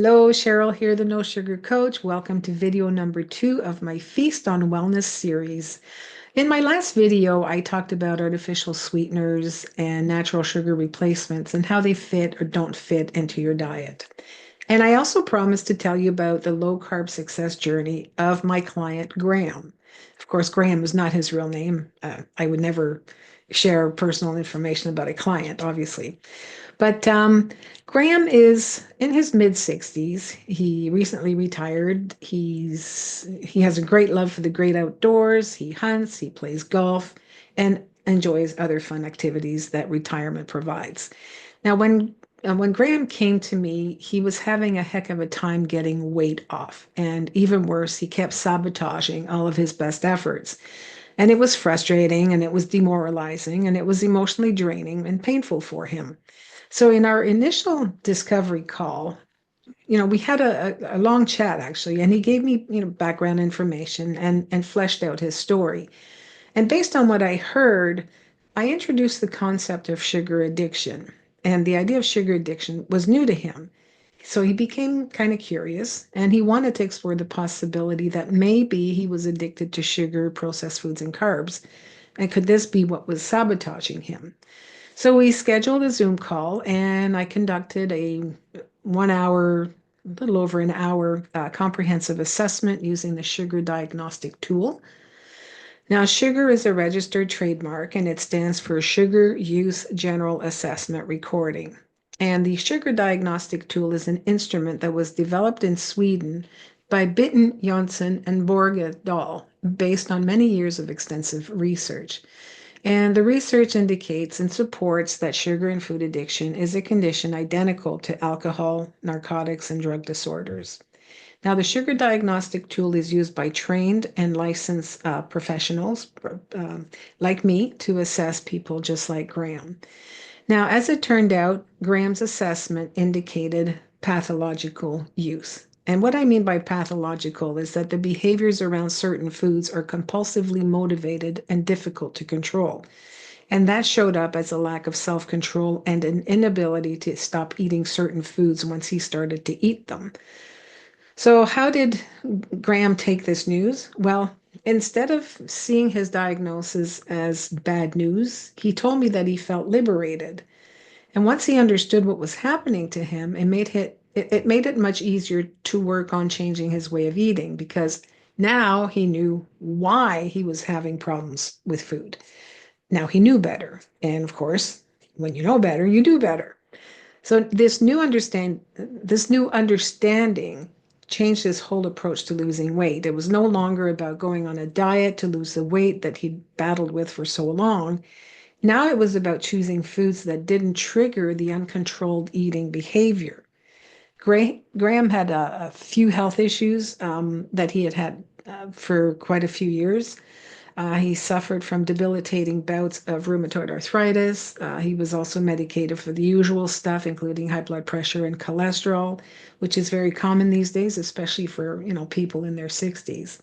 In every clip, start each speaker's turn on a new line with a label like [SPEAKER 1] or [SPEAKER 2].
[SPEAKER 1] Hello, Cheryl here, the No Sugar Coach. Welcome to video number 2 of my Feast on Wellness series. In my last video, I talked about artificial sweeteners and natural sugar replacements and how they fit or don't fit into your diet. And I also promised to tell you about the low carb success journey of my client, Graham. Of course, Graham is not his real name. I would never share personal information about a client, obviously. But Graham is in his mid 60s. He recently retired. He has a great love for the great outdoors. He hunts, he plays golf, and enjoys other fun activities that retirement provides. Now, when Graham came to me, he was having a heck of a time getting weight off, and even worse, he kept sabotaging all of his best efforts. And it was frustrating, and it was demoralizing, and it was emotionally draining and painful for him. So in our initial discovery call, we had a long chat actually, and he gave me, background information and fleshed out his story. And based on what I heard, I introduced the concept of sugar addiction. And the idea of sugar addiction was new to him. So he became kind of curious and he wanted to explore the possibility that maybe he was addicted to sugar, processed foods, and carbs. And could this be what was sabotaging him? So we scheduled a Zoom call and I conducted a 1 hour, a little over an hour comprehensive assessment using the sugar diagnostic tool. Now, sugar is a registered trademark and it stands for Sugar Use General Assessment Recording. And the sugar diagnostic tool is an instrument that was developed in Sweden by Bitten, Jonsson, and Borgedal based on many years of extensive research. And the research indicates and supports that sugar and food addiction is a condition identical to alcohol, narcotics, and drug disorders. Now, the sugar diagnostic tool is used by trained and licensed professionals like me to assess people just like Graham. Now, as it turned out, Graham's assessment indicated pathological use. And what I mean by pathological is that the behaviors around certain foods are compulsively motivated and difficult to control. And that showed up as a lack of self-control and an inability to stop eating certain foods once he started to eat them. So how did Graham take this news? Well, instead of seeing his diagnosis as bad news, he told me that he felt liberated. And once he understood what was happening to him, it made it much easier to work on changing his way of eating because now he knew why he was having problems with food. Now he knew better. And of course, when you know better, you do better. So this new understanding changed his whole approach to losing weight. It was no longer about going on a diet to lose the weight that he'd battled with for so long. Now it was about choosing foods that didn't trigger the uncontrolled eating behavior. Graham had a few health issues that he had for quite a few years. He suffered from debilitating bouts of rheumatoid arthritis. He was also medicated for the usual stuff, including high blood pressure and cholesterol, which is very common these days, especially for people in their 60s.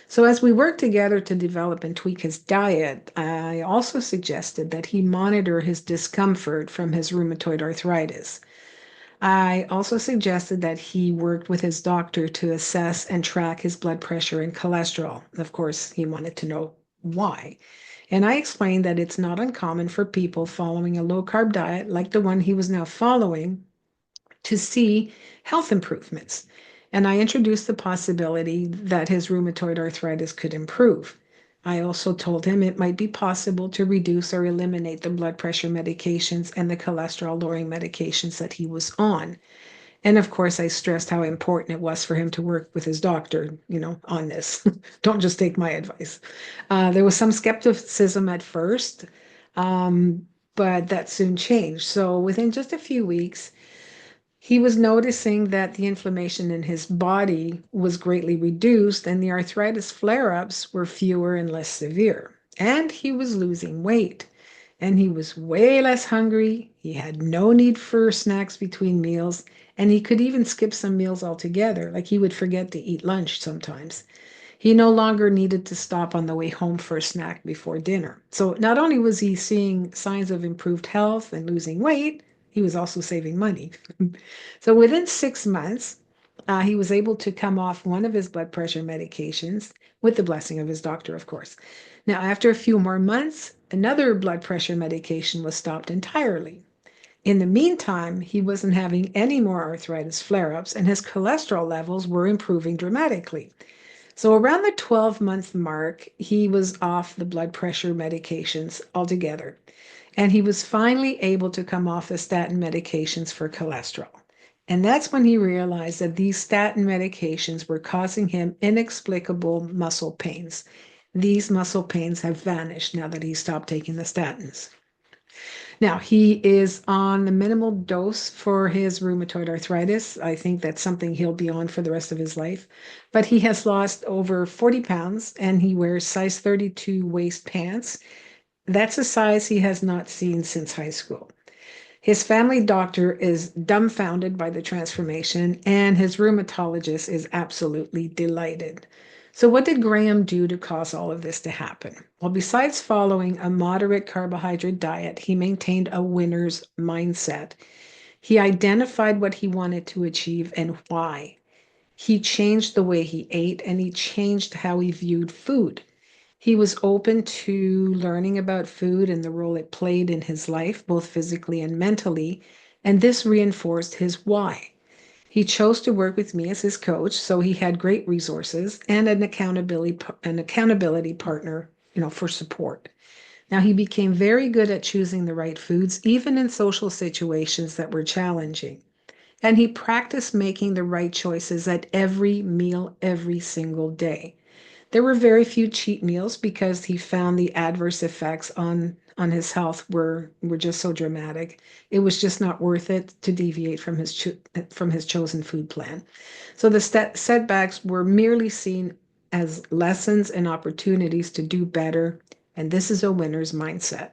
[SPEAKER 1] So as we worked together to develop and tweak his diet, I also suggested that he monitor his discomfort from his rheumatoid arthritis. I also suggested that he worked with his doctor to assess and track his blood pressure and cholesterol. Of course, he wanted to know why. And I explained that it's not uncommon for people following a low-carb diet like the one he was now following to see health improvements. And I introduced the possibility that his rheumatoid arthritis could improve. I also told him it might be possible to reduce or eliminate the blood pressure medications and the cholesterol lowering medications that he was on. And of course, I stressed how important it was for him to work with his doctor, on this. Don't just take my advice. There was some skepticism at first, but that soon changed. So within just a few weeks, he was noticing that the inflammation in his body was greatly reduced and the arthritis flare-ups were fewer and less severe. And he was losing weight. And he was way less hungry. He had no need for snacks between meals. And he could even skip some meals altogether, like he would forget to eat lunch sometimes. He no longer needed to stop on the way home for a snack before dinner. So not only was he seeing signs of improved health and losing weight, he was also saving money. So within 6 months, he was able to come off one of his blood pressure medications with the blessing of his doctor, of course. Now, after a few more months, another blood pressure medication was stopped entirely. In the meantime, he wasn't having any more arthritis flare-ups, and his cholesterol levels were improving dramatically. So around the 12-month mark, he was off the blood pressure medications altogether. And he was finally able to come off the statin medications for cholesterol. And that's when he realized that these statin medications were causing him inexplicable muscle pains. These muscle pains have vanished now that he stopped taking the statins. Now, he is on the minimal dose for his rheumatoid arthritis. I think that's something he'll be on for the rest of his life. But he has lost over 40 pounds and he wears size 32 waist pants. That's a size he has not seen since high school. His family doctor is dumbfounded by the transformation, and his rheumatologist is absolutely delighted. So, what did Graham do to cause all of this to happen? Well, besides following a moderate carbohydrate diet, he maintained a winner's mindset. He identified what he wanted to achieve and why. He changed the way he ate and he changed how he viewed food. He was open to learning about food and the role it played in his life, both physically and mentally, and this reinforced his why. He chose to work with me as his coach, so he had great resources and an accountability partner, for support. Now he became very good at choosing the right foods, even in social situations that were challenging. And he practiced making the right choices at every meal, every single day. There were very few cheat meals because he found the adverse effects on his health were just so dramatic. It was just not worth it to deviate from his chosen food plan. So the setbacks were merely seen as lessons and opportunities to do better, and this is a winner's mindset.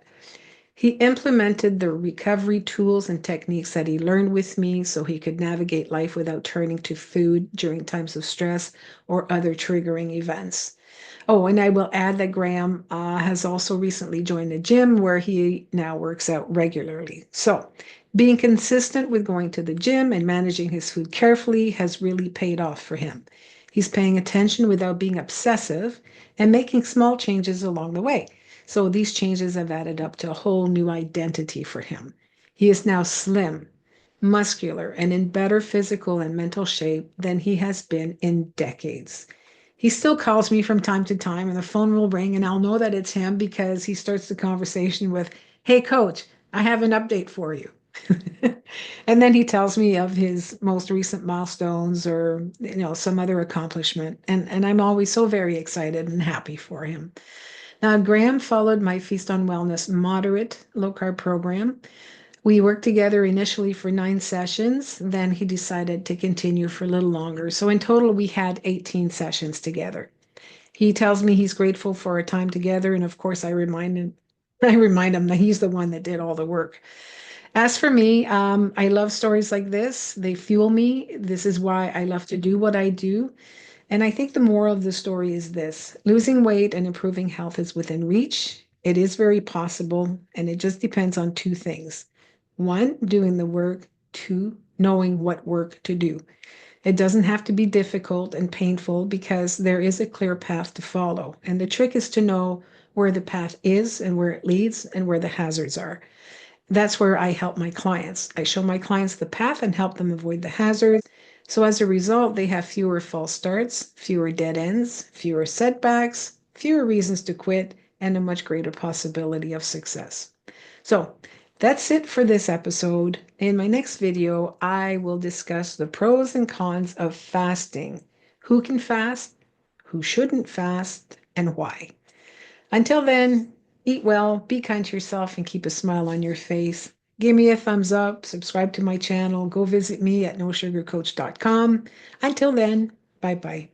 [SPEAKER 1] He implemented the recovery tools and techniques that he learned with me so he could navigate life without turning to food during times of stress or other triggering events. Oh, and I will add that Graham has also recently joined a gym where he now works out regularly. So, being consistent with going to the gym and managing his food carefully has really paid off for him. He's paying attention without being obsessive and making small changes along the way. So, these changes have added up to a whole new identity for him. He is now slim, muscular, and in better physical and mental shape than he has been in decades. He still calls me from time to time, and the phone will ring, and I'll know that it's him because he starts the conversation with, "Hey, coach, I have an update for you." And then he tells me of his most recent milestones or some other accomplishment. And I'm always so very excited and happy for him. Now, Graham followed my Feast on Wellness moderate low carb program. We worked together initially for 9 sessions. Then he decided to continue for a little longer. So in total, we had 18 sessions together. He tells me he's grateful for our time together. And of course, I remind him, I remind him that he's the one that did all the work. As for me, I love stories like this. They fuel me. This is why I love to do what I do. And I think the moral of the story is this: losing weight and improving health is within reach. It is very possible, and it just depends on two things. One, doing the work. Two, knowing what work to do. It doesn't have to be difficult and painful because there is a clear path to follow. And the trick is to know where the path is and where it leads and where the hazards are. That's where I help my clients. I show my clients the path and help them avoid the hazards. So as a result, they have fewer false starts, fewer dead ends, fewer setbacks, fewer reasons to quit, and a much greater possibility of success. So that's it for this episode. In my next video, I will discuss the pros and cons of fasting. Who can fast, who shouldn't fast, and why. Until then, eat well, be kind to yourself, and keep a smile on your face. Give me a thumbs up, subscribe to my channel, go visit me at nosugarcoach.com. Until then, bye-bye.